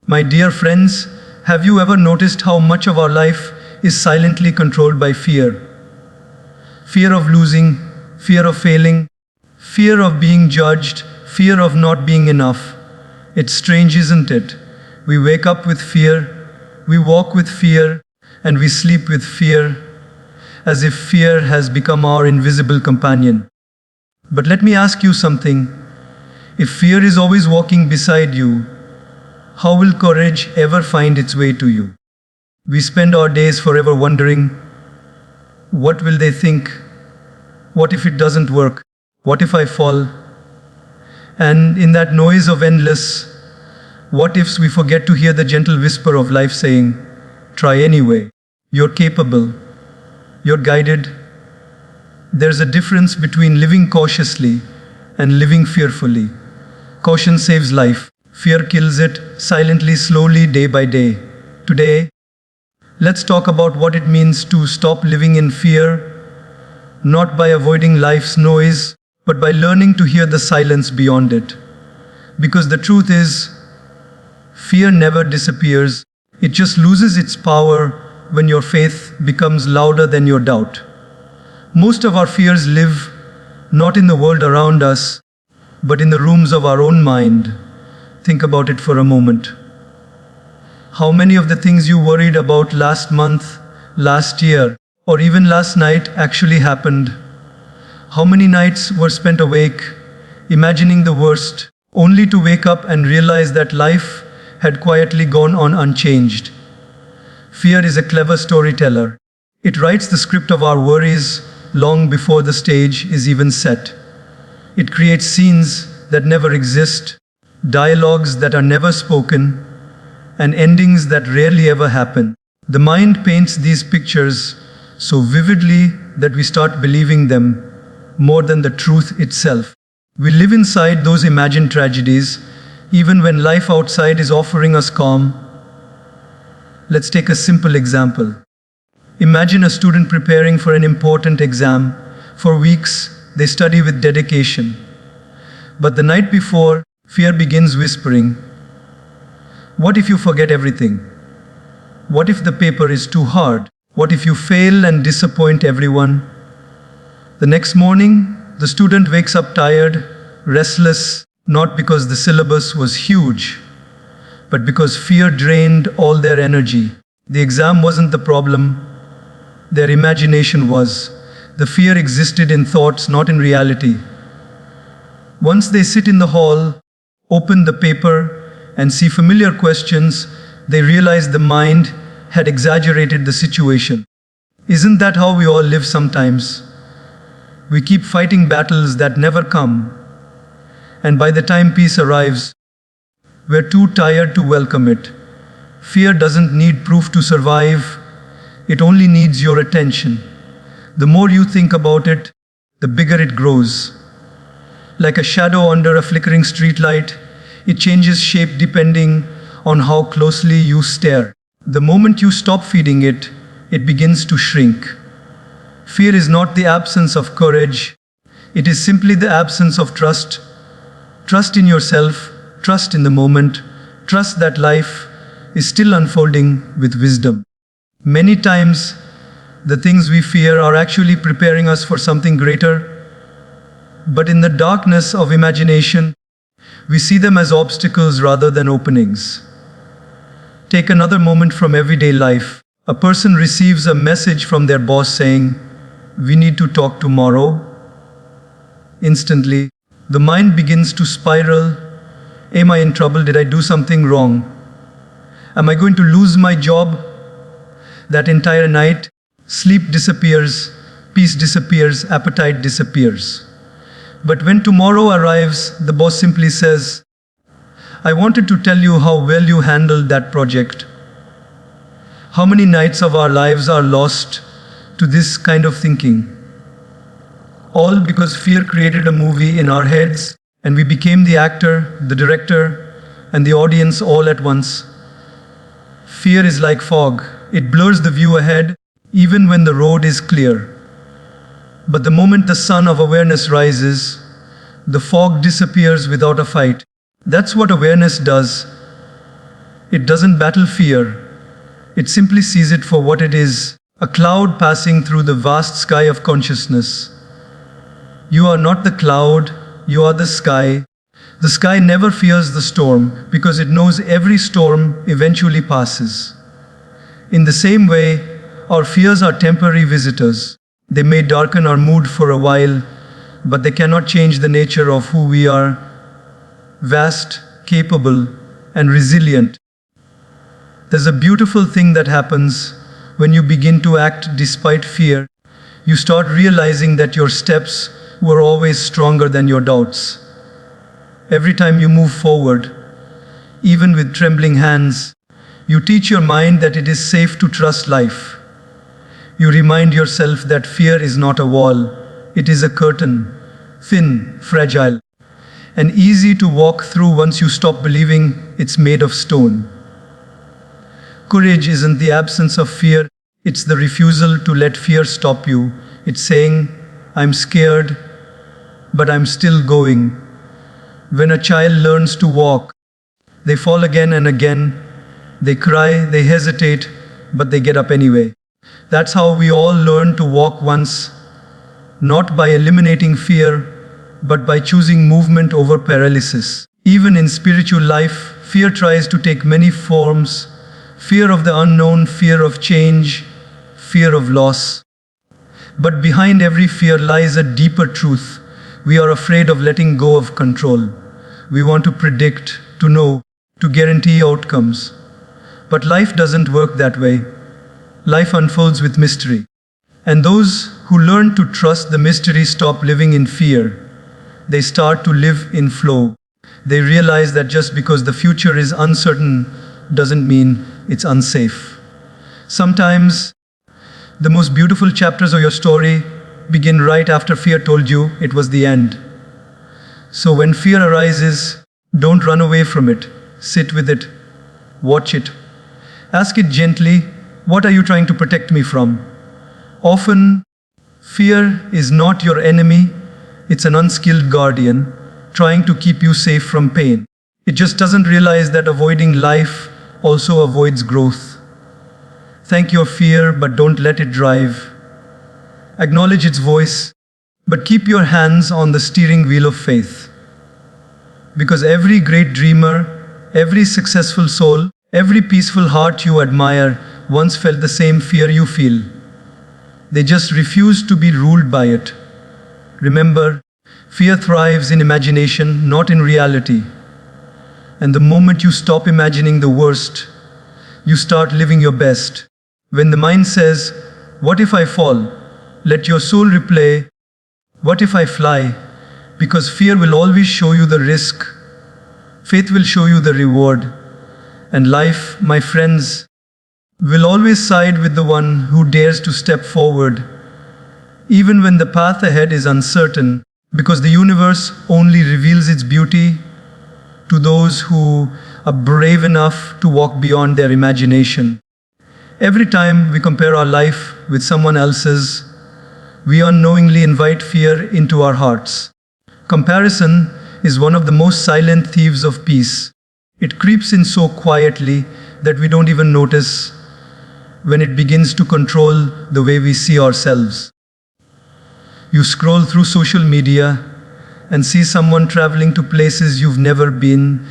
My dear friends, have you ever noticed how much of our life is silently controlled by fear? Fear of losing, fear of failing, fear of being judged, fear of not being enough. It's strange, isn't it? We wake up with fear, we walk with fear, and we sleep with fear, as if fear has become our invisible companion. But let me ask you something. If fear is always walking beside you, how will courage ever find its way to you? We spend our days forever wondering, what will they think? What if it doesn't work? What if I fall? And in that noise of endless what ifs, we forget to hear the gentle whisper of life saying, try anyway. You're capable. You're guided. There's a difference between living cautiously and living fearfully. Caution saves life. Fear kills it, silently, slowly, day by day. Today, let's talk about what it means to stop living in fear, not by avoiding life's noise, but by learning to hear the silence beyond it. Because the truth is, fear never disappears, it just loses its power when your faith becomes louder than your doubt. Most of our fears live not in the world around us, but in the rooms of our own mind. Think about it for a moment. How many of the things you worried about last month, last year, or even last night actually happened? How many nights were spent awake, imagining the worst, only to wake up and realize that life had quietly gone on unchanged? Fear is a clever storyteller. It writes the script of our worries long before the stage is even set. It creates scenes that never exist, dialogues that are never spoken, and endings that rarely ever happen. The mind paints these pictures so vividly that we start believing them more than the truth itself. We live inside those imagined tragedies, even when life outside is offering us calm. Let's take a simple example. Imagine a student preparing for an important exam. For weeks, they study with dedication. But the night before, fear begins whispering, what if you forget everything? What if the paper is too hard? What if you fail and disappoint everyone? The next morning, the student wakes up tired, restless, not because the syllabus was huge, but because fear drained all their energy. The exam wasn't the problem, their imagination was. The fear existed in thoughts, not in reality. Once they sit in the hall, open the paper, and see familiar questions, they realize the mind had exaggerated the situation. Isn't that how we all live sometimes? We keep fighting battles that never come, and by the time peace arrives, we're too tired to welcome it. Fear doesn't need proof to survive, it only needs your attention. The more you think about it, the bigger it grows. Like a shadow under a flickering streetlight, it changes shape depending on how closely you stare. The moment you stop feeding it, it begins to shrink. Fear is not the absence of courage, it is simply the absence of trust. Trust in yourself, trust in the moment, trust that life is still unfolding with wisdom. Many times, the things we fear are actually preparing us for something greater, but in the darkness of imagination, we see them as obstacles rather than openings. Take another moment from everyday life. A person receives a message from their boss saying, "We need to talk tomorrow." Instantly, the mind begins to spiral. Am I in trouble? Did I do something wrong? Am I going to lose my job? That entire night, sleep disappears, peace disappears, appetite disappears. But when tomorrow arrives, the boss simply says, "I wanted to tell you how well you handled that project." How many nights of our lives are lost to this kind of thinking? All because fear created a movie in our heads, and we became the actor, the director, and the audience all at once. Fear is like fog. It blurs the view ahead, even when the road is clear. But the moment the sun of awareness rises, the fog disappears without a fight. That's what awareness does. It doesn't battle fear, it simply sees it for what it is, a cloud passing through the vast sky of consciousness. You are not the cloud, you are the sky. The sky never fears the storm because it knows every storm eventually passes. In the same way, our fears are temporary visitors. They may darken our mood for a while, but they cannot change the nature of who we are: vast, capable, and resilient. There's a beautiful thing that happens when you begin to act despite fear. You start realizing that your steps were always stronger than your doubts. Every time you move forward, even with trembling hands, you teach your mind that it is safe to trust life. You remind yourself that fear is not a wall, it is a curtain, thin, fragile, and easy to walk through once you stop believing it's made of stone. Courage isn't the absence of fear, it's the refusal to let fear stop you. It's saying, I'm scared, but I'm still going. When a child learns to walk, they fall again and again. They cry, they hesitate, but they get up anyway. That's how we all learn to walk once, not by eliminating fear, but by choosing movement over paralysis. Even in spiritual life, fear tries to take many forms: fear of the unknown, fear of change, fear of loss. But behind every fear lies a deeper truth. We are afraid of letting go of control. We want to predict, to know, to guarantee outcomes. But life doesn't work that way. Life unfolds with mystery. And those who learn to trust the mystery stop living in fear. They start to live in flow. They realize that just because the future is uncertain doesn't mean it's unsafe. Sometimes the most beautiful chapters of your story begin right after fear told you it was the end. So when fear arises, don't run away from it. Sit with it. Watch it. Ask it gently, what are you trying to protect me from? Often, fear is not your enemy. It's an unskilled guardian trying to keep you safe from pain. It just doesn't realize that avoiding life also avoids growth. Thank your fear, but don't let it drive. Acknowledge its voice, but keep your hands on the steering wheel of faith. Because every great dreamer, every successful soul, every peaceful heart you admire once felt the same fear you feel. They just refused to be ruled by it. Remember, fear thrives in imagination, not in reality. And the moment you stop imagining the worst, you start living your best. When the mind says, what if I fall? Let your soul replay, what if I fly? Because fear will always show you the risk. Faith will show you the reward. And life, my friends, will always side with the one who dares to step forward, even when the path ahead is uncertain, because the universe only reveals its beauty to those who are brave enough to walk beyond their imagination. Every time we compare our life with someone else's, we unknowingly invite fear into our hearts. Comparison is one of the most silent thieves of peace. It creeps in so quietly that we don't even notice when it begins to control the way we see ourselves. You scroll through social media and see someone traveling to places you've never been,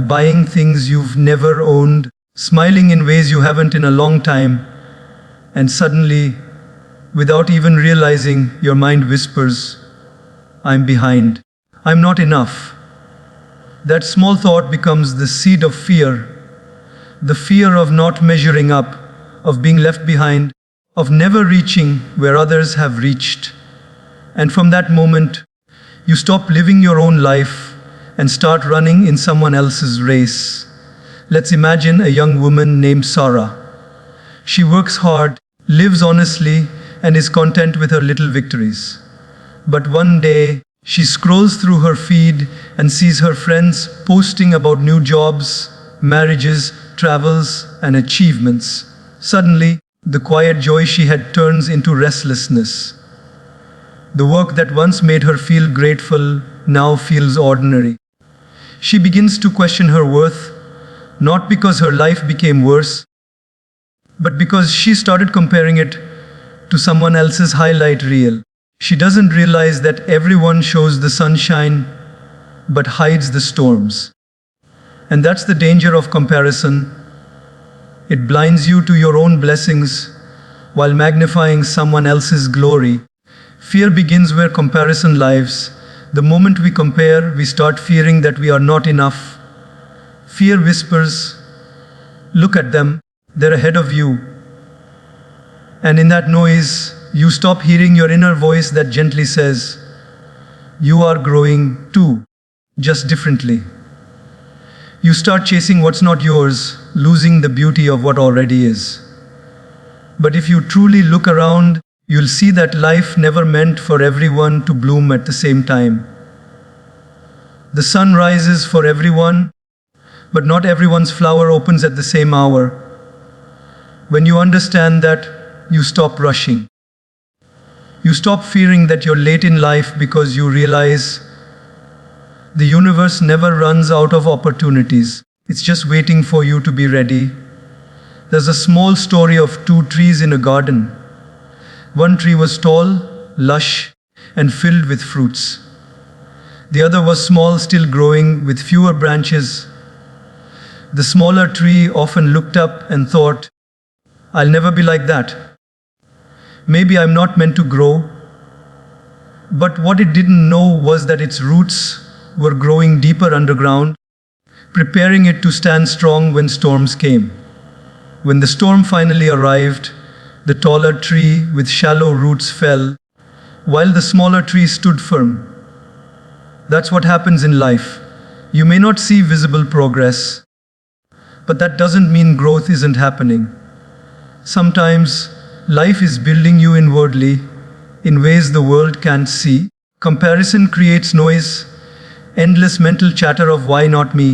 buying things you've never owned, smiling in ways you haven't in a long time, and suddenly, without even realizing, your mind whispers, I'm behind. I'm not enough. That small thought becomes the seed of fear. The fear of not measuring up, of being left behind, of never reaching where others have reached. And from that moment, you stop living your own life and start running in someone else's race. Let's imagine a young woman named Sarah. She works hard, lives honestly, and is content with her little victories. But one day, she scrolls through her feed and sees her friends posting about new jobs, marriages, travels, and achievements. Suddenly, the quiet joy she had turns into restlessness. The work that once made her feel grateful now feels ordinary. She begins to question her worth, Not because her life became worse, but because she started comparing it to someone else's highlight reel. She doesn't realize that everyone shows the sunshine but hides the storms. And that's the danger of comparison. It blinds you to your own blessings while magnifying someone else's glory. Fear begins where comparison lives. The moment we compare, we start fearing that we are not enough. Fear whispers, "Look at them, they're ahead of you." And in that noise, you stop hearing your inner voice that gently says, "You are growing too, just differently." You start chasing what's not yours, losing the beauty of what already is. But if you truly look around, you'll see that life never meant for everyone to bloom at the same time. The sun rises for everyone, but not everyone's flower opens at the same hour. When you understand that, you stop rushing. You stop fearing that you're late in life because you realize the universe never runs out of opportunities. It's just waiting for you to be ready. There's a small story of two trees in a garden. One tree was tall, lush, and filled with fruits. The other was small, still growing, with fewer branches. The smaller tree often looked up and thought, "I'll never be like that. Maybe I'm not meant to grow." But what it didn't know was that its roots were growing deeper underground, preparing it to stand strong when storms came. When the storm finally arrived, the taller tree with shallow roots fell, while the smaller tree stood firm. That's what happens in life. You may not see visible progress, but that doesn't mean growth isn't happening. Sometimes life is building you inwardly in ways the world can't see. Comparison creates noise, endless mental chatter of "why not me?"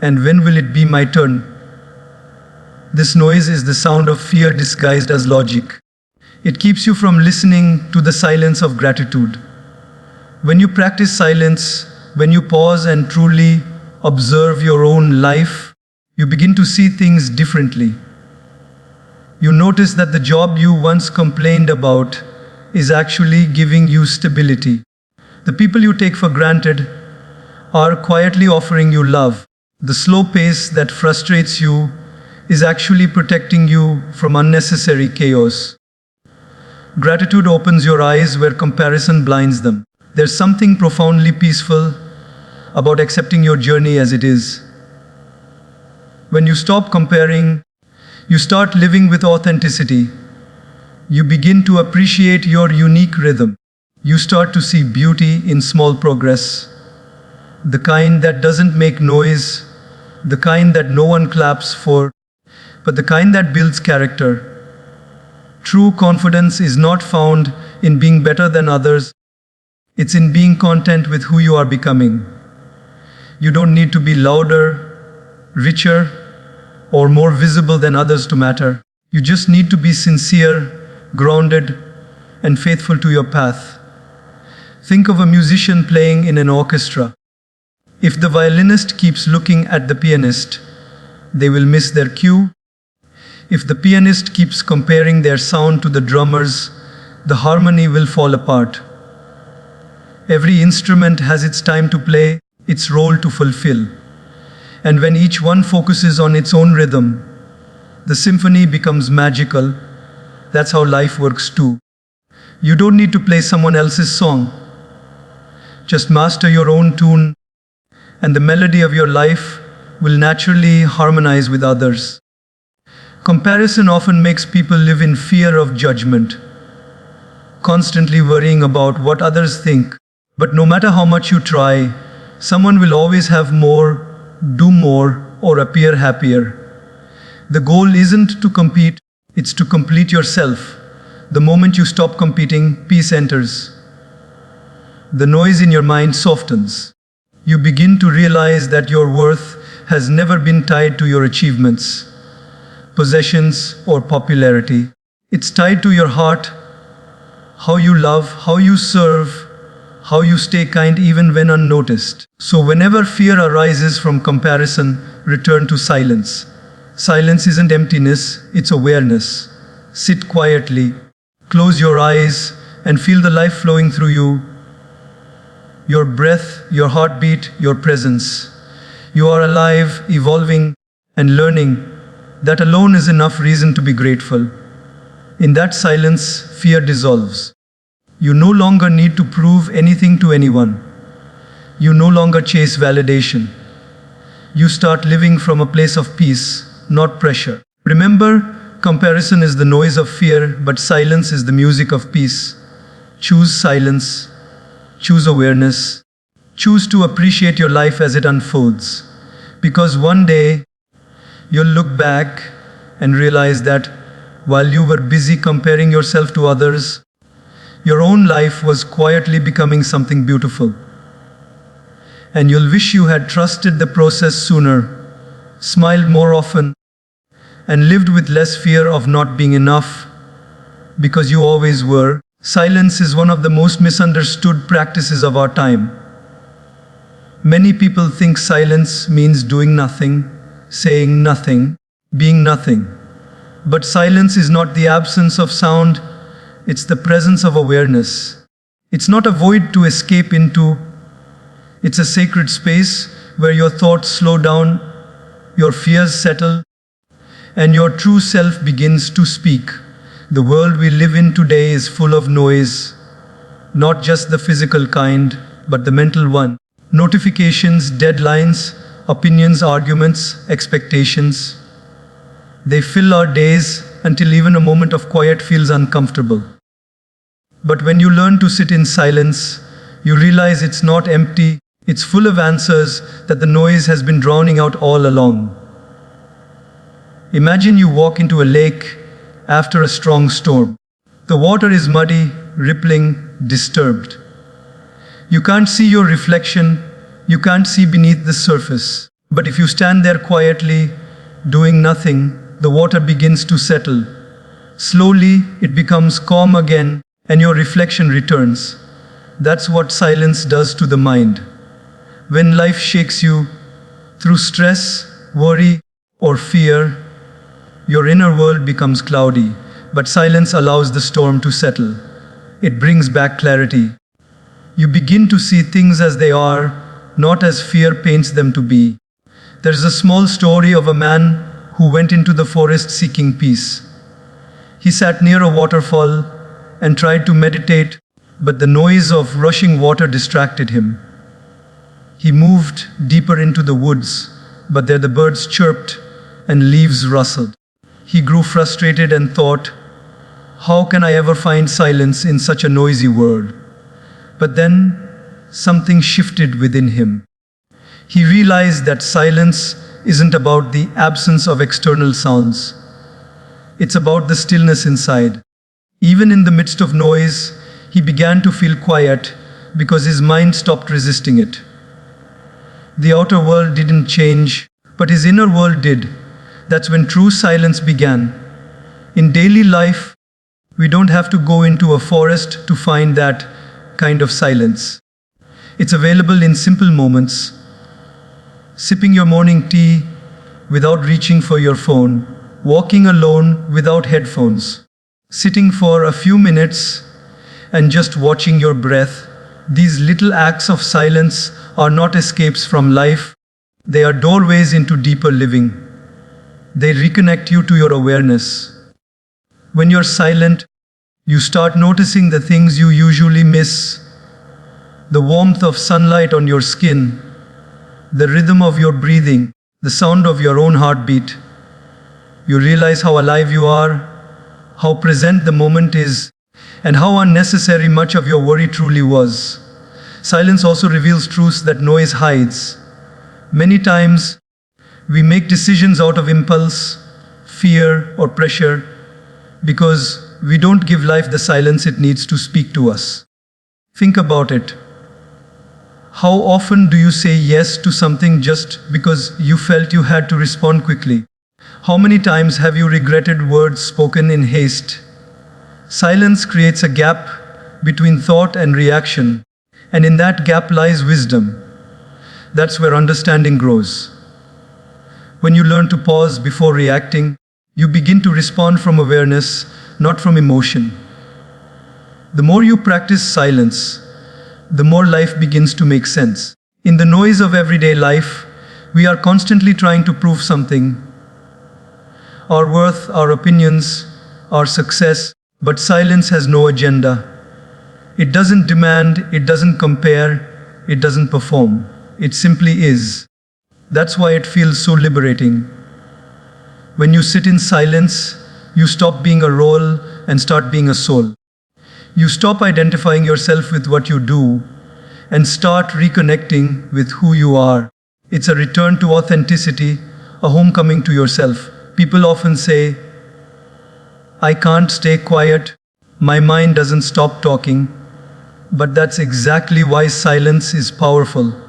and "when will it be my turn?" This noise is the sound of fear disguised as logic. It keeps you from listening to the silence of gratitude. When you practice silence, when you pause and truly observe your own life, you begin to see things differently. You notice that the job you once complained about is actually giving you stability. The people you take for granted are quietly offering you love. The slow pace that frustrates you is actually protecting you from unnecessary chaos. Gratitude opens your eyes where comparison blinds them. There's something profoundly peaceful about accepting your journey as it is. When you stop comparing, you start living with authenticity. You begin to appreciate your unique rhythm. You start to see beauty in small progress, the kind that doesn't make noise, the kind that no one claps for, but the kind that builds character. True confidence is not found in being better than others, it's in being content with who you are becoming. You don't need to be louder, richer, or more visible than others to matter. You just need to be sincere, grounded, and faithful to your path. Think of a musician playing in an orchestra. If the violinist keeps looking at the pianist, they will miss their cue. If the pianist keeps comparing their sound to the drummers, the harmony will fall apart. Every instrument has its time to play, its role to fulfill. And when each one focuses on its own rhythm, the symphony becomes magical. That's how life works too. You don't need to play someone else's song. Just master your own tune, and the melody of your life will naturally harmonize with others. Comparison often makes people live in fear of judgment, constantly worrying about what others think. But no matter how much you try, someone will always have more, do more, or appear happier. The goal isn't to compete, it's to complete yourself. The moment you stop competing, peace enters. The noise in your mind softens. You begin to realize that your worth has never been tied to your achievements, possessions, or popularity. It's tied to your heart, how you love, how you serve, how you stay kind even when unnoticed. So whenever fear arises from comparison, return to silence. Silence isn't emptiness, it's awareness. Sit quietly, close your eyes, and feel the life flowing through you. Your breath, your heartbeat, your presence. You are alive, evolving, and learning. That alone is enough reason to be grateful. In that silence, fear dissolves. You no longer need to prove anything to anyone. You no longer chase validation. You start living from a place of peace, not pressure. Remember, comparison is the noise of fear, but silence is the music of peace. Choose silence. Choose awareness. Choose to appreciate your life as it unfolds. Because one day, you'll look back and realize that while you were busy comparing yourself to others, your own life was quietly becoming something beautiful. And you'll wish you had trusted the process sooner, smiled more often, and lived with less fear of not being enough, because you always were. Silence is one of the most misunderstood practices of our time. Many people think silence means doing nothing, saying nothing, being nothing. But silence is not the absence of sound, it's the presence of awareness. It's not a void to escape into, it's a sacred space where your thoughts slow down, your fears settle, and your true self begins to speak. The world we live in today is full of noise, not just the physical kind, but the mental one. Notifications, deadlines, opinions, arguments, expectations. They fill our days until even a moment of quiet feels uncomfortable. But when you learn to sit in silence, you realize it's not empty, it's full of answers that the noise has been drowning out all along. Imagine you walk into a lake after a strong storm. The water is muddy, rippling, disturbed. You can't see your reflection, you can't see beneath the surface. But if you stand there quietly, doing nothing, the water begins to settle. Slowly, it becomes calm again, and your reflection returns. That's what silence does to the mind. When life shakes you through stress, worry, or fear, your inner world becomes cloudy, but silence allows the storm to settle. It brings back clarity. You begin to see things as they are, not as fear paints them to be. There's a small story of a man who went into the forest seeking peace. He sat near a waterfall and tried to meditate, but the noise of rushing water distracted him. He moved deeper into the woods, but there the birds chirped and leaves rustled. He grew frustrated and thought, how can I ever find silence in such a noisy world? But then something shifted within him. He realized that silence isn't about the absence of external sounds. It's about the stillness inside. Even in the midst of noise, he began to feel quiet because his mind stopped resisting it. The outer world didn't change, but his inner world did. That's when true silence began. In daily life, we don't have to go into a forest to find that kind of silence. It's available in simple moments. Sipping your morning tea without reaching for your phone, walking alone without headphones, sitting for a few minutes and just watching your breath. These little acts of silence are not escapes from life, they are doorways into deeper living. They reconnect you to your awareness. When you're silent, you start noticing the things you usually miss. The warmth of sunlight on your skin, the rhythm of your breathing, the sound of your own heartbeat. You realize how alive you are, how present the moment is, and how unnecessary much of your worry truly was. Silence also reveals truths that noise hides. Many times, we make decisions out of impulse, fear, or pressure because we don't give life the silence it needs to speak to us. Think about it. How often do you say yes to something just because you felt you had to respond quickly? How many times have you regretted words spoken in haste? Silence creates a gap between thought and reaction, and in that gap lies wisdom. That's where understanding grows. When you learn to pause before reacting, you begin to respond from awareness, not from emotion. The more you practice silence, the more life begins to make sense. In the noise of everyday life, we are constantly trying to prove something: our worth, our opinions, our success. But silence has no agenda. It doesn't demand, it doesn't compare, it doesn't perform. It simply is. That's why it feels so liberating. When you sit in silence, you stop being a role and start being a soul. You stop identifying yourself with what you do and start reconnecting with who you are. It's a return to authenticity, a homecoming to yourself. People often say, "I can't stay quiet, my mind doesn't stop talking." But that's exactly why silence is powerful.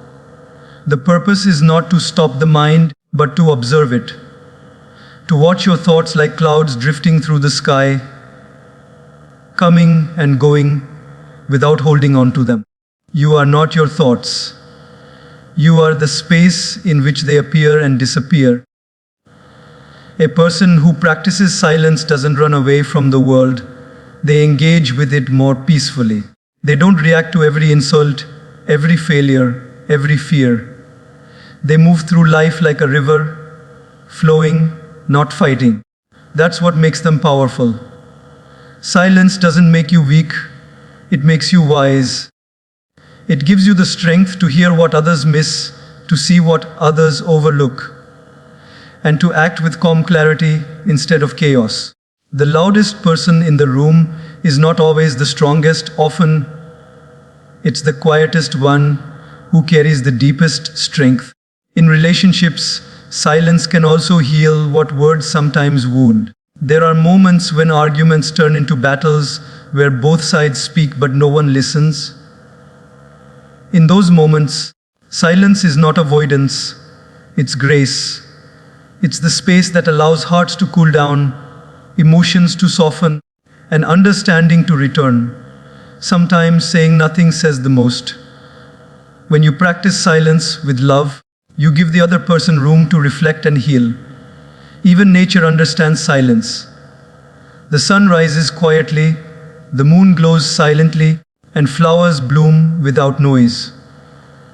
The purpose is not to stop the mind, but to observe it. To watch your thoughts like clouds drifting through the sky, coming and going without holding on to them. You are not your thoughts. You are the space in which they appear and disappear. A person who practices silence doesn't run away from the world. They engage with it more peacefully. They don't react to every insult, every failure, every fear. They move through life like a river, flowing, not fighting. That's what makes them powerful. Silence doesn't make you weak, it makes you wise. It gives you the strength to hear what others miss, to see what others overlook, and to act with calm clarity instead of chaos. The loudest person in the room is not always the strongest. Often, it's the quietest one who carries the deepest strength. In relationships, silence can also heal what words sometimes wound. There are moments when arguments turn into battles, where both sides speak but no one listens. In those moments, silence is not avoidance, it's grace. It's the space that allows hearts to cool down, emotions to soften, and understanding to return. Sometimes saying nothing says the most. When you practice silence with love, you give the other person room to reflect and heal. Even nature understands silence. The sun rises quietly, the moon glows silently, and flowers bloom without noise.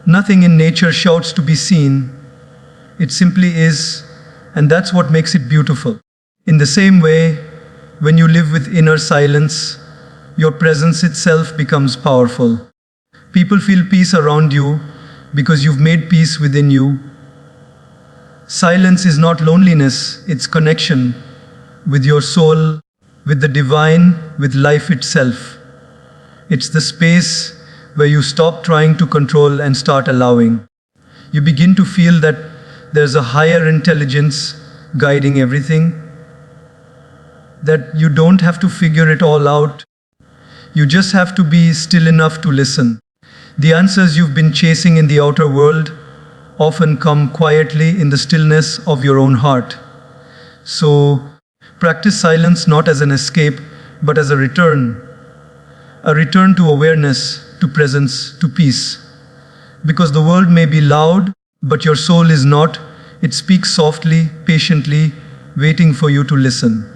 Nothing in nature shouts to be seen. It simply is, and that's what makes it beautiful. In the same way, when you live with inner silence, your presence itself becomes powerful. People feel peace around you because you've made peace within you. Silence is not loneliness, it's connection with your soul, with the divine, with life itself. It's the space where you stop trying to control and start allowing. You begin to feel that there's a higher intelligence guiding everything, that you don't have to figure it all out. You just have to be still enough to listen. The answers you've been chasing in the outer world often come quietly in the stillness of your own heart. So, practice silence not as an escape, but as a return to awareness, to presence, to peace. Because the world may be loud, but your soul is not. It speaks softly, patiently, waiting for you to listen.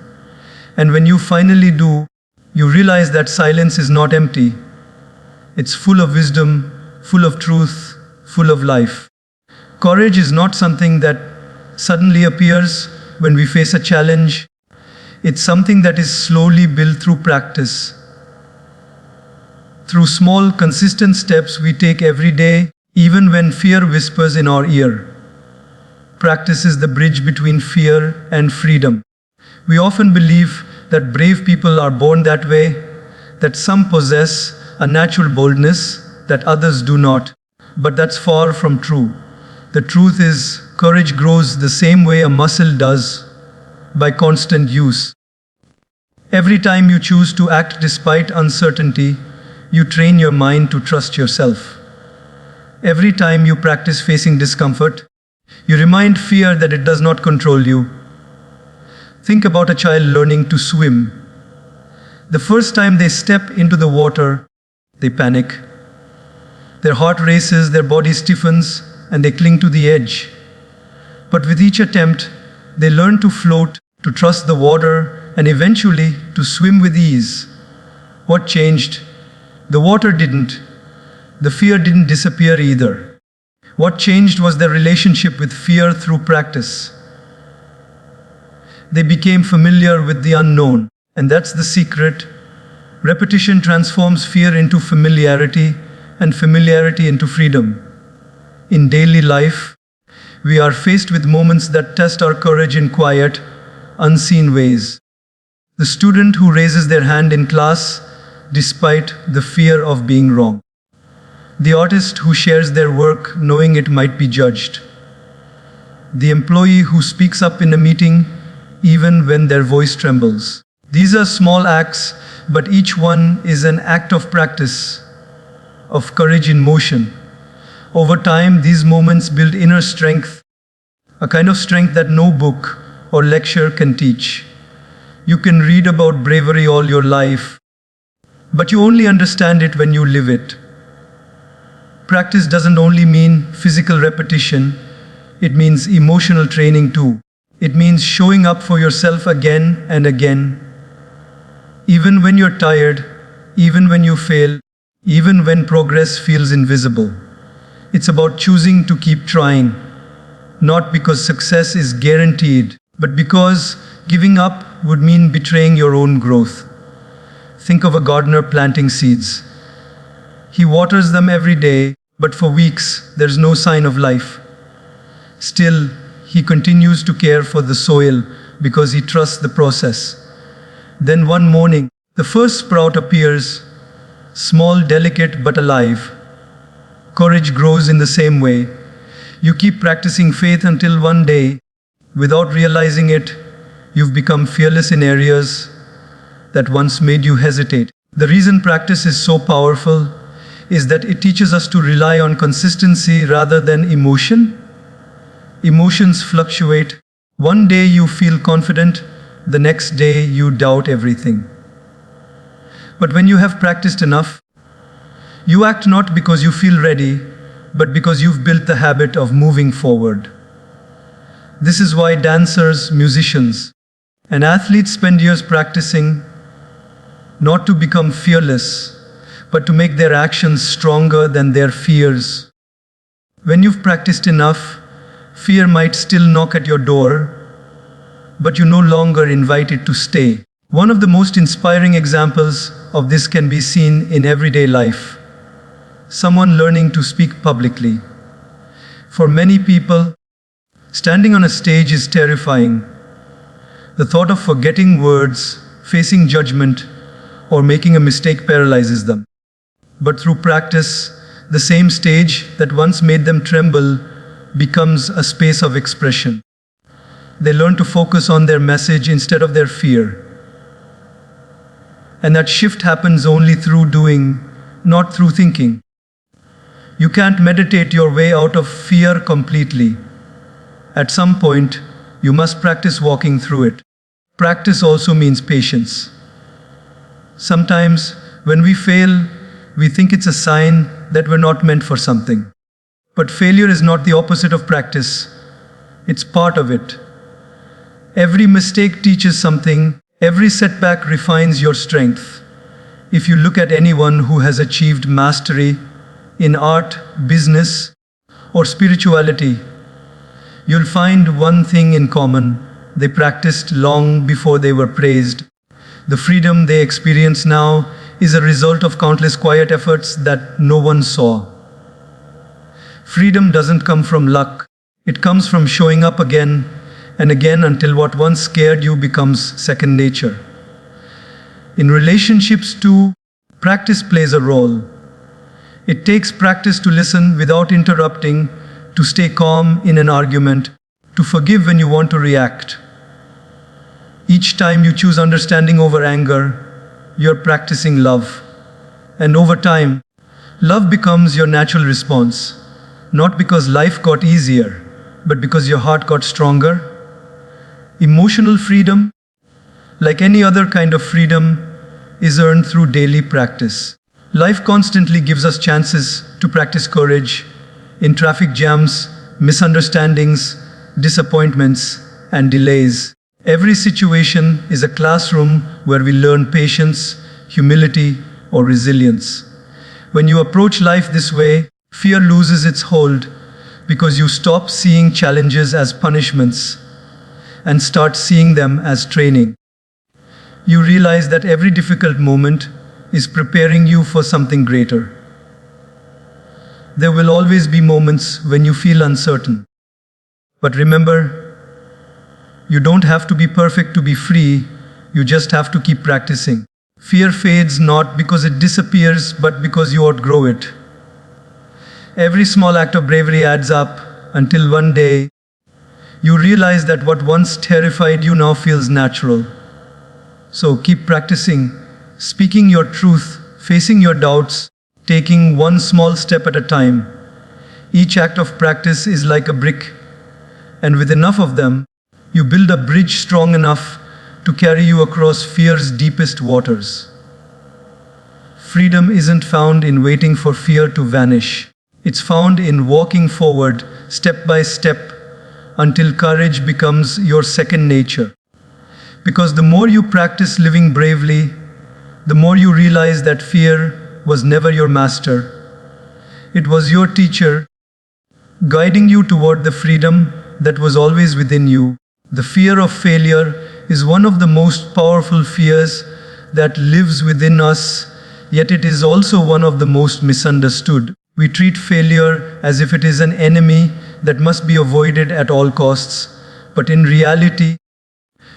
And when you finally do, you realize that silence is not empty. It's full of wisdom, full of truth, full of life. Courage is not something that suddenly appears when we face a challenge. It's something that is slowly built through practice. Through small, consistent steps we take every day, even when fear whispers in our ear. Practice is the bridge between fear and freedom. We often believe that brave people are born that way, that some possess a natural boldness that others do not. But that's far from true. The truth is, courage grows the same way a muscle does, by constant use. Every time you choose to act despite uncertainty, you train your mind to trust yourself. Every time you practice facing discomfort, you remind fear that it does not control you. Think about a child learning to swim. The first time they step into the water, they panic. Their heart races, their body stiffens, and they cling to the edge. But with each attempt, they learn to float, to trust the water, and eventually to swim with ease. What changed? The water didn't. The fear didn't disappear either. What changed was their relationship with fear through practice. They became familiar with the unknown, and that's the secret. Repetition transforms fear into familiarity, and familiarity into freedom. In daily life, we are faced with moments that test our courage in quiet, unseen ways. The student who raises their hand in class despite the fear of being wrong. The artist who shares their work knowing it might be judged. The employee who speaks up in a meeting even when their voice trembles. These are small acts, but each one is an act of practice, of courage in motion. Over time, these moments build inner strength, a kind of strength that no book or lecture can teach. You can read about bravery all your life, but you only understand it when you live it. Practice doesn't only mean physical repetition, it means emotional training too. It means showing up for yourself again and again. Even when you're tired, even when you fail, even when progress feels invisible. It's about choosing to keep trying, not because success is guaranteed, but because giving up would mean betraying your own growth. Think of a gardener planting seeds. He waters them every day, but for weeks there's no sign of life. Still, he continues to care for the soil because he trusts the process. Then one morning, the first sprout appears, small, delicate, but alive. Courage grows in the same way. You keep practicing faith until one day, without realizing it, you've become fearless in areas that once made you hesitate. The reason practice is so powerful is that it teaches us to rely on consistency rather than emotion. Emotions fluctuate. One day you feel confident, the next day you doubt everything. But when you have practiced enough, you act not because you feel ready, but because you've built the habit of moving forward. This is why dancers, musicians, and athletes spend years practicing, not to become fearless, but to make their actions stronger than their fears. When you've practiced enough, fear might still knock at your door, but you no longer invite it to stay. One of the most inspiring examples of this can be seen in everyday life. Someone learning to speak publicly. For many people, standing on a stage is terrifying. The thought of forgetting words, facing judgment, or making a mistake paralyzes them. But through practice, the same stage that once made them tremble becomes a space of expression. They learn to focus on their message instead of their fear. And that shift happens only through doing, not through thinking. You can't meditate your way out of fear completely. At some point, you must practice walking through it. Practice also means patience. Sometimes, when we fail, we think it's a sign that we're not meant for something. But failure is not the opposite of practice. It's part of it. Every mistake teaches something. Every setback refines your strength. If you look at anyone who has achieved mastery in art, business, or spirituality, you'll find one thing in common. They practiced long before they were praised. The freedom they experience now is a result of countless quiet efforts that no one saw. Freedom doesn't come from luck. It comes from showing up again and again until what once scared you becomes second nature. In relationships too, practice plays a role. It takes practice to listen without interrupting, to stay calm in an argument, to forgive when you want to react. Each time you choose understanding over anger, you're practicing love. And over time, love becomes your natural response, not because life got easier, but because your heart got stronger. Emotional freedom, like any other kind of freedom, is earned through daily practice. Life constantly gives us chances to practice courage in traffic jams, misunderstandings, disappointments, and delays. Every situation is a classroom where we learn patience, humility, or resilience. When you approach life this way, fear loses its hold because you stop seeing challenges as punishments and start seeing them as training. You realize that every difficult moment is preparing you for something greater. There will always be moments when you feel uncertain. But remember, you don't have to be perfect to be free, you just have to keep practicing. Fear fades not because it disappears, but because you outgrow it. Every small act of bravery adds up until one day you realize that what once terrified you now feels natural. So keep practicing, speaking your truth, facing your doubts, taking one small step at a time. Each act of practice is like a brick, and with enough of them, you build a bridge strong enough to carry you across fear's deepest waters. Freedom isn't found in waiting for fear to vanish. It's found in walking forward, step by step, until courage becomes your second nature. Because the more you practice living bravely, the more you realize that fear was never your master. It was your teacher, guiding you toward the freedom that was always within you. The fear of failure is one of the most powerful fears that lives within us, yet it is also one of the most misunderstood. We treat failure as if it is an enemy that must be avoided at all costs, but in reality,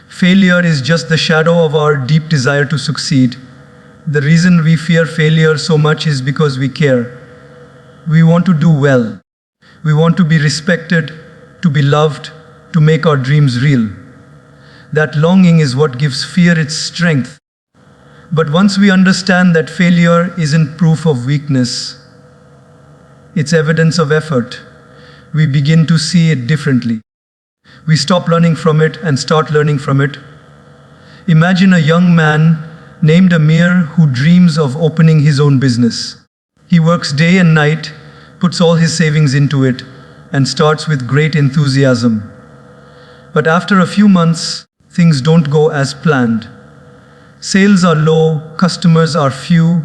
failure is just the shadow of our deep desire to succeed. The reason we fear failure so much is because we care. We want to do well. We want to be respected, to be loved, to make our dreams real. That longing is what gives fear its strength. But once we understand that failure isn't proof of weakness, it's evidence of effort, we begin to see it differently. We stop running from it and start learning from it. Imagine a young man named Amir who dreams of opening his own business. He works day and night, puts all his savings into it, and starts with great enthusiasm. But after a few months, things don't go as planned. Sales are low, customers are few,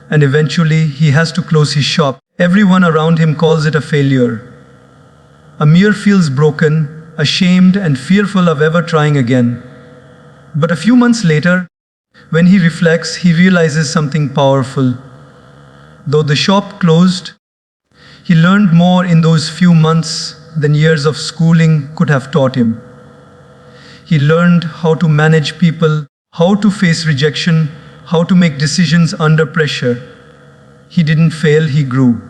and eventually he has to close his shop. Everyone around him calls it a failure. Amir feels broken, ashamed, and fearful of ever trying again. But a few months later, when he reflects, he realizes something powerful. Though the shop closed, he learned more in those few months than years of schooling could have taught him. He learned how to manage people, how to face rejection, how to make decisions under pressure. He didn't fail, he grew.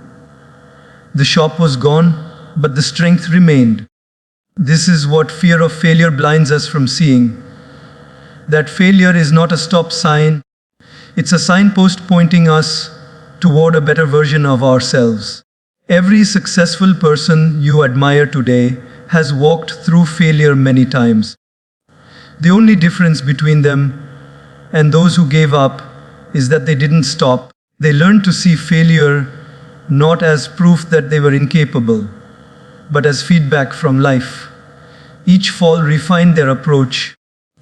The shop was gone, but the strength remained. This is what fear of failure blinds us from seeing. That failure is not a stop sign, it's a signpost pointing us toward a better version of ourselves. Every successful person you admire today has walked through failure many times. The only difference between them and those who gave up is that they didn't stop. They learned to see failure not as proof that they were incapable, but as feedback from life. Each fall refined their approach,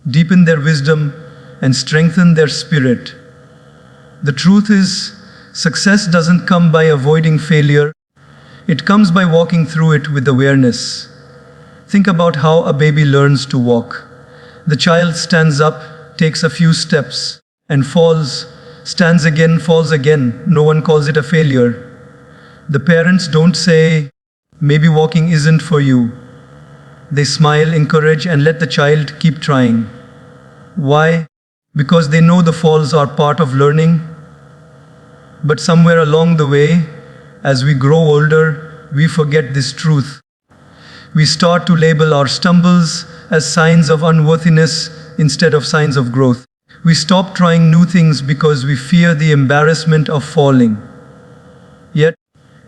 deepened their wisdom, and strengthened their spirit. The truth is, success doesn't come by avoiding failure. It comes by walking through it with awareness. Think about how a baby learns to walk. The child stands up, takes a few steps, and falls, stands again, falls again. No one calls it a failure. The parents don't say, "Maybe walking isn't for you." They smile, encourage, and let the child keep trying. Why? Because they know the falls are part of learning. But somewhere along the way, as we grow older, we forget this truth. We start to label our stumbles as signs of unworthiness instead of signs of growth. We stop trying new things because we fear the embarrassment of falling. Yet,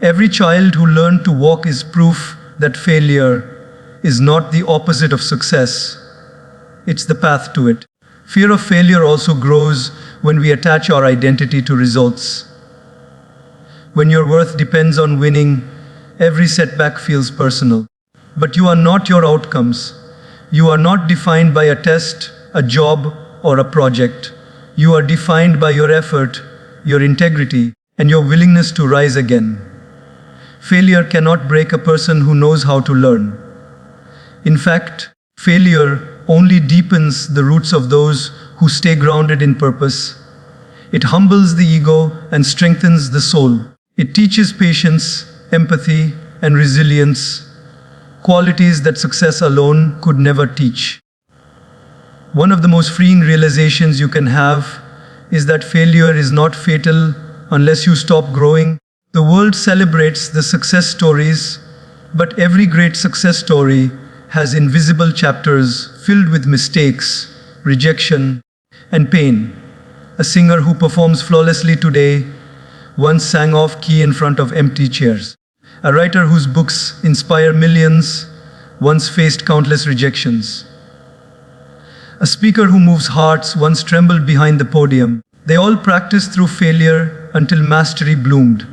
every child who learned to walk is proof that failure is not the opposite of success. It's the path to it. Fear of failure also grows when we attach our identity to results. When your worth depends on winning, every setback feels personal. But you are not your outcomes. You are not defined by a test, a job, or a project. You are defined by your effort, your integrity, and your willingness to rise again. Failure cannot break a person who knows how to learn. In fact, failure only deepens the roots of those who stay grounded in purpose. It humbles the ego and strengthens the soul. It teaches patience, empathy, and resilience, qualities that success alone could never teach. One of the most freeing realizations you can have is that failure is not fatal unless you stop growing. The world celebrates the success stories, but every great success story has invisible chapters filled with mistakes, rejection, and pain. A singer who performs flawlessly today once sang off key in front of empty chairs. A writer whose books inspire millions once faced countless rejections. A speaker who moves hearts once trembled behind the podium. They all practiced through failure until mastery bloomed.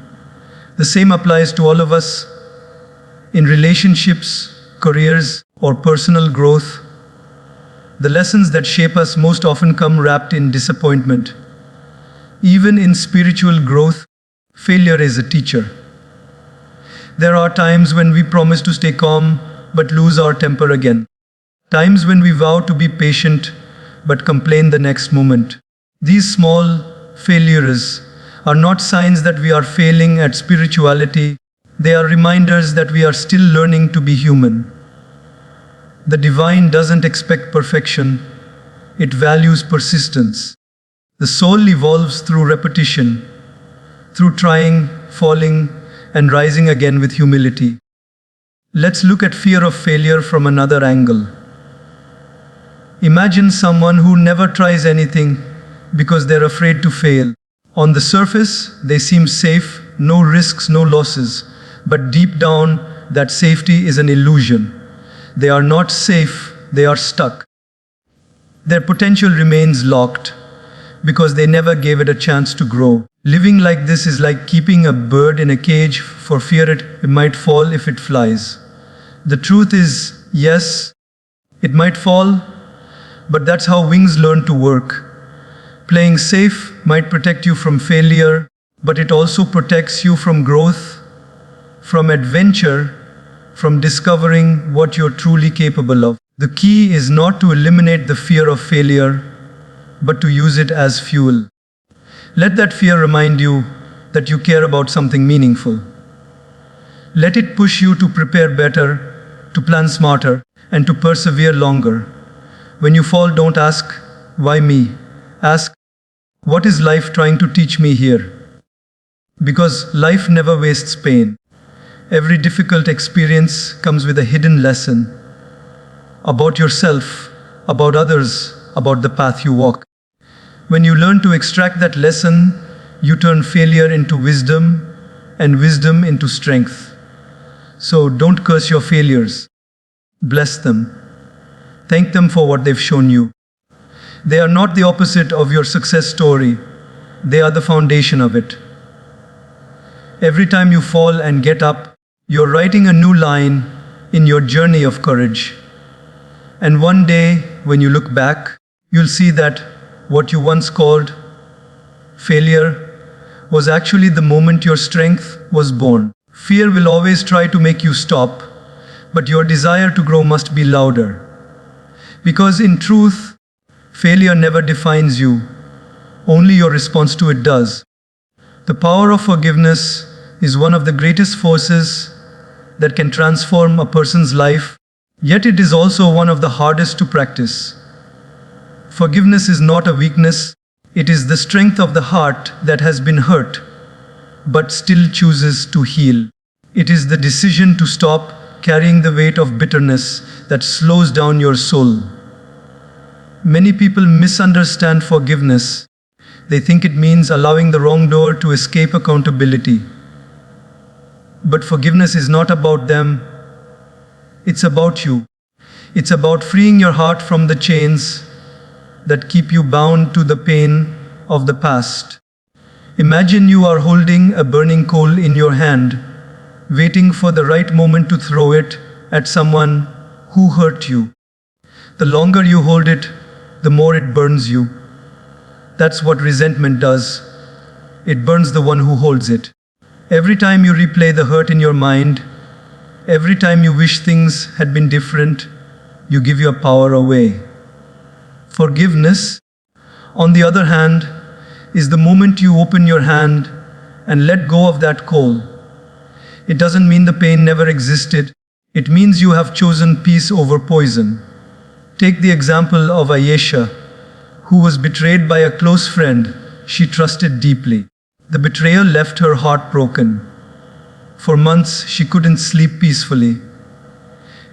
The same applies to all of us in relationships, careers, or personal growth. The lessons that shape us most often come wrapped in disappointment. Even in spiritual growth, failure is a teacher. There are times when we promise to stay calm but lose our temper again. Times when we vow to be patient but complain the next moment. These small failures are not signs that we are failing at spirituality. They are reminders that we are still learning to be human. The divine doesn't expect perfection, it values persistence. The soul evolves through repetition, through trying, falling, and rising again with humility. Let's look at fear of failure from another angle. Imagine someone who never tries anything because they're afraid to fail. On the surface, they seem safe, no risks, no losses. But deep down, that safety is an illusion. They are not safe, they are stuck. Their potential remains locked because they never gave it a chance to grow. Living like this is like keeping a bird in a cage for fear it might fall if it flies. The truth is, yes, it might fall, but that's how wings learn to work. Playing safe might protect you from failure, but it also protects you from growth, from adventure, from discovering what you're truly capable of. The key is not to eliminate the fear of failure, but to use it as fuel. Let that fear remind you that you care about something meaningful. Let it push you to prepare better, to plan smarter, and to persevere longer. When you fall, don't ask, "Why me?" Ask, "What is life trying to teach me here?" Because life never wastes pain. Every difficult experience comes with a hidden lesson about yourself, about others, about the path you walk. When you learn to extract that lesson, you turn failure into wisdom and wisdom into strength. So don't curse your failures. Bless them. Thank them for what they've shown you. They are not the opposite of your success story. They are the foundation of it. Every time you fall and get up, you're writing a new line in your journey of courage. And one day, when you look back, you'll see that what you once called failure was actually the moment your strength was born. Fear will always try to make you stop, but your desire to grow must be louder. Because in truth, failure never defines you, only your response to it does. The power of forgiveness is one of the greatest forces that can transform a person's life, yet it is also one of the hardest to practice. Forgiveness is not a weakness, it is the strength of the heart that has been hurt, but still chooses to heal. It is the decision to stop carrying the weight of bitterness that slows down your soul. Many people misunderstand forgiveness. They think it means allowing the wrong door to escape accountability. But forgiveness is not about them. It's about you. It's about freeing your heart from the chains that keep you bound to the pain of the past. Imagine you are holding a burning coal in your hand, waiting for the right moment to throw it at someone who hurt you. The longer you hold it, the more it burns you. That's what resentment does. It burns the one who holds it. Every time you replay the hurt in your mind, every time you wish things had been different, you give your power away. Forgiveness, on the other hand, is the moment you open your hand and let go of that coal. It doesn't mean the pain never existed. It means you have chosen peace over poison. Take the example of Ayesha, who was betrayed by a close friend she trusted deeply. The betrayal left her heartbroken. For months, she couldn't sleep peacefully.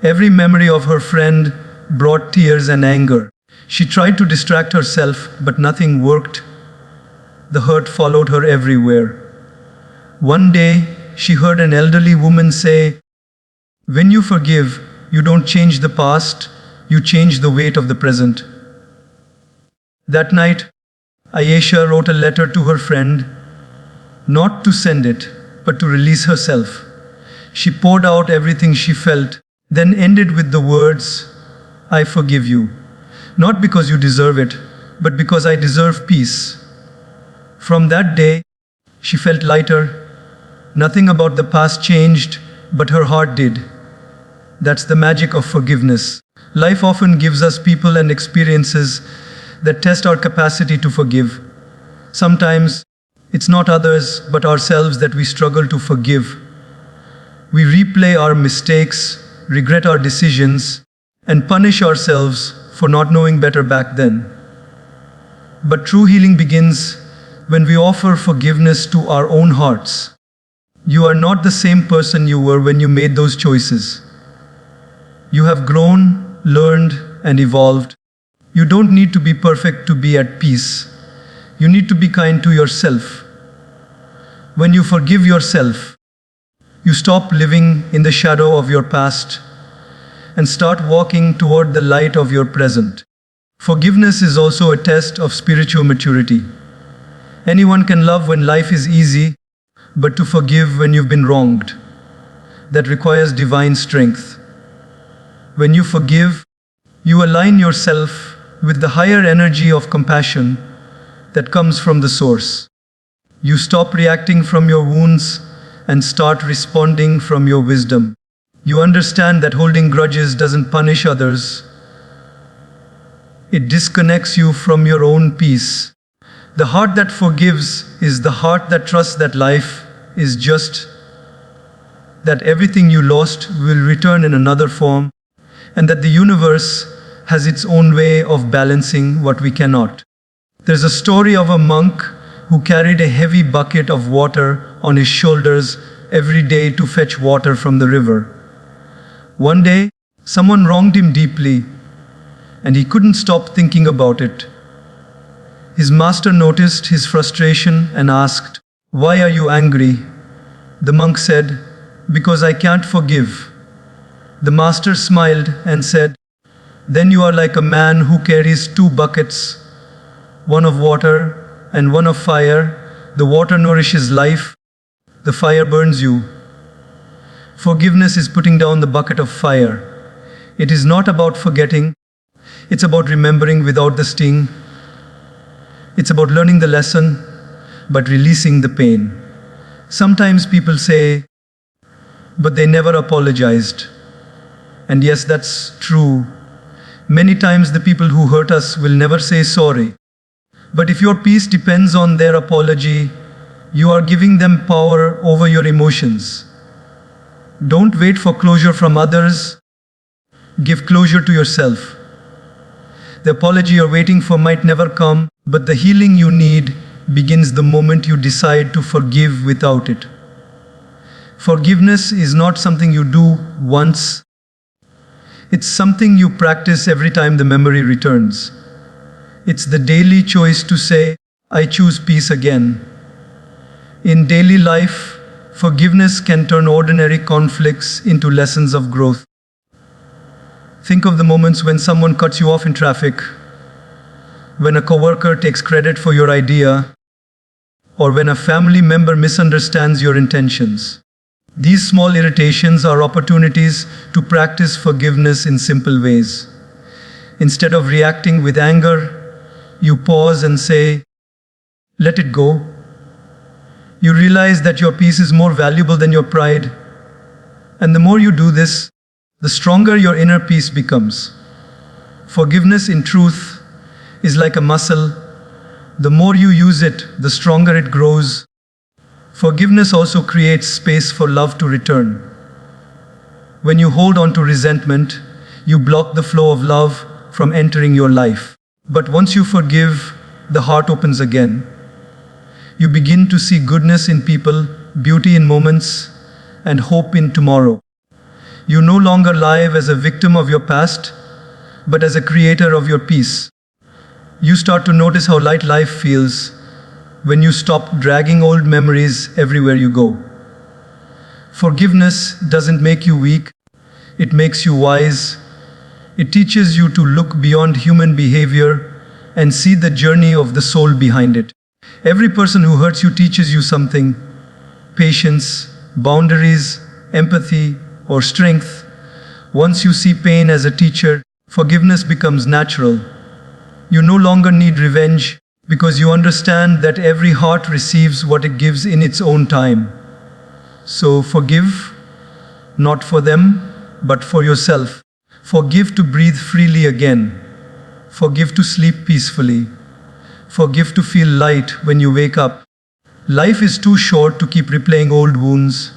Every memory of her friend brought tears and anger. She tried to distract herself, but nothing worked. The hurt followed her everywhere. One day, she heard an elderly woman say, "When you forgive, you don't change the past, you change the weight of the present." That night, Ayesha wrote a letter to her friend, not to send it, but to release herself. She poured out everything she felt, then ended with the words, "I forgive you. Not because you deserve it, but because I deserve peace." From that day, she felt lighter. Nothing about the past changed, but her heart did. That's the magic of forgiveness. Life often gives us people and experiences that test our capacity to forgive. Sometimes it's not others, but ourselves that we struggle to forgive. We replay our mistakes, regret our decisions, and punish ourselves for not knowing better back then. But true healing begins when we offer forgiveness to our own hearts. You are not the same person you were when you made those choices. You have grown, learned, and evolved. You don't need to be perfect to be at peace. You need to be kind to yourself. When you forgive yourself, you stop living in the shadow of your past and start walking toward the light of your present. Forgiveness is also a test of spiritual maturity. Anyone can love when life is easy, but to forgive when you've been wronged, that requires divine strength. When you forgive, you align yourself with the higher energy of compassion that comes from the source. You stop reacting from your wounds and start responding from your wisdom. You understand that holding grudges doesn't punish others. It disconnects you from your own peace. The heart that forgives is the heart that trusts that life is just, that everything you lost will return in another form, and that the universe has its own way of balancing what we cannot. There's a story of a monk who carried a heavy bucket of water on his shoulders every day to fetch water from the river. One day, someone wronged him deeply, and he couldn't stop thinking about it. His master noticed his frustration and asked, "Why are you angry?" The monk said, "Because I can't forgive." The master smiled and said, "Then you are like a man who carries two buckets, one of water and one of fire. The water nourishes life, the fire burns you." Forgiveness is putting down the bucket of fire. It is not about forgetting, it's about remembering without the sting. It's about learning the lesson, but releasing the pain. Sometimes people say, "But they never apologized." And yes, that's true. Many times the people who hurt us will never say sorry. But if your peace depends on their apology, you are giving them power over your emotions. Don't wait for closure from others. Give closure to yourself. The apology you're waiting for might never come, but the healing you need begins the moment you decide to forgive without it. Forgiveness is not something you do once. It's something you practice every time the memory returns. It's the daily choice to say, "I choose peace again." In daily life, forgiveness can turn ordinary conflicts into lessons of growth. Think of the moments when someone cuts you off in traffic, when a coworker takes credit for your idea, or when a family member misunderstands your intentions. These small irritations are opportunities to practice forgiveness in simple ways. Instead of reacting with anger, you pause and say, let it go. You realize that your peace is more valuable than your pride. And the more you do this, the stronger your inner peace becomes. Forgiveness, in truth, is like a muscle. The more you use it, the stronger it grows. Forgiveness also creates space for love to return. When you hold on to resentment, you block the flow of love from entering your life. But once you forgive, the heart opens again. You begin to see goodness in people, beauty in moments, and hope in tomorrow. You no longer live as a victim of your past, but as a creator of your peace. You start to notice how light life feels when you stop dragging old memories everywhere you go. Forgiveness doesn't make you weak, it makes you wise. It teaches you to look beyond human behavior and see the journey of the soul behind it. Every person who hurts you teaches you something: patience, boundaries, empathy, or strength. Once you see pain as a teacher, forgiveness becomes natural. You no longer need revenge because you understand that every heart receives what it gives in its own time. So forgive, not for them, but for yourself. Forgive to breathe freely again. Forgive to sleep peacefully. Forgive to feel light when you wake up. Life is too short to keep replaying old wounds.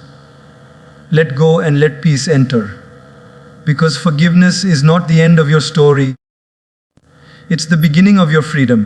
Let go and let peace enter. Because forgiveness is not the end of your story. It's the beginning of your freedom.